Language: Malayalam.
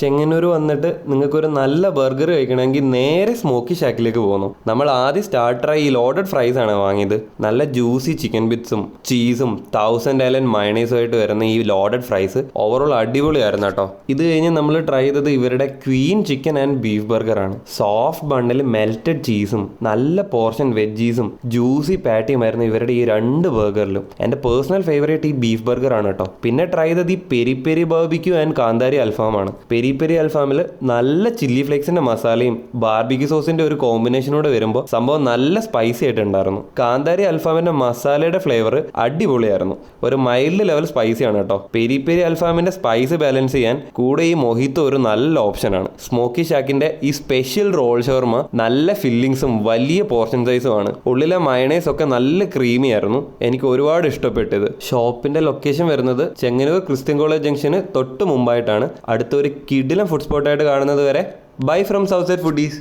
ചെങ്ങന്നൂർ വന്നിട്ട് നിങ്ങൾക്കൊരു നല്ല ബർഗർ കഴിക്കണമെങ്കിൽ നേരെ സ്മോക്കി ഷാക്കിലേക്ക് പോകുന്നു. നമ്മൾ ആദ്യം സ്റ്റാർട്ടറായി ഈ ലോഡഡ് ഫ്രൈസ് ആണ് വാങ്ങിയത്. നല്ല ജ്യൂസി ചിക്കൻ ബിറ്റ്സും ചീസും 1000 Allen മയണൈസും ആയിട്ട് വരുന്ന ഈ ലോഡഡ് ഫ്രൈസ് ഓവറോൾ അടിപൊളിയായിരുന്നു കേട്ടോ. ഇത് കഴിഞ്ഞ് നമ്മൾ ട്രൈ ചെയ്തത് ഇവരുടെ Queen chicken and beef burger ആണ്. സോഫ്റ്റ് ബണ്ണിൽ മെൽറ്റഡ് ചീസും നല്ല പോർഷൻ വെജീസും ജ്യൂസി പാറ്റിയുമായിരുന്നു ഇവരുടെ ഈ 2 ബർഗറിലും. എൻ്റെ പേഴ്സണൽ ഫേവറേറ്റ് ഈ ബീഫ് ബർഗർ ആണ് കേട്ടോ. പിന്നെ ട്രൈ ചെയ്തത് ഈ പെരി പെരി ബാർബിക്യൂ ആൻഡ് കാന്താരി അൽഫാമാണ്. പെരി പെരി അൽഫാമിൽ നല്ല ചില്ലി ഫ്ലേക്സിന്റെ മസാലയും ബാർബിക്യൂ സോസിന്റെ ഒരു കോമ്പിനേഷനോട് വരുമ്പോൾ സംഭവം നല്ല സ്പൈസി ആയിട്ടുണ്ടായിരുന്നു. കാന്താരി അൽഫാമിന്റെ മസാലയുടെ ഫ്ലേവർ അടിപൊളിയായിരുന്നു. ഒരു മൈൽഡ് ലെവൽ സ്പൈസിയാണ് കേട്ടോ. പെരി പെരി അൽഫാമിന്റെ സ്പൈസ് ബാലൻസ് ചെയ്യാൻ കൂടെ ഈ മൊഹിത്തോ ഒരു നല്ല ഓപ്ഷനാണ്. സ്മോക്കി ഷാക്കിന്റെ ഈ സ്പെഷ്യൽ റോൾ ഷവർമ നല്ല ഫില്ലിങ്സും വലിയ പോർഷൻ സൈസുമാണ്. ഉള്ളിലെ മയണൈസ് ഒക്കെ നല്ല ക്രീമി ആയിരുന്നു. എനിക്ക് ഒരുപാട് ഇഷ്ടപ്പെട്ടത്. ഷോപ്പിന്റെ ലൊക്കേഷൻ വരുന്നത് ചെങ്ങന്നൂർ ക്രിസ്ത്യൻ കോളേജ് ജംഗ്ഷന് തൊട്ട് മുമ്പായിട്ടാണ്. അടുത്തൊരു കിടിലം ഫുഡ് സ്പോട്ടായിട്ട് കാണുന്നത് വരെ bye from south side foodies.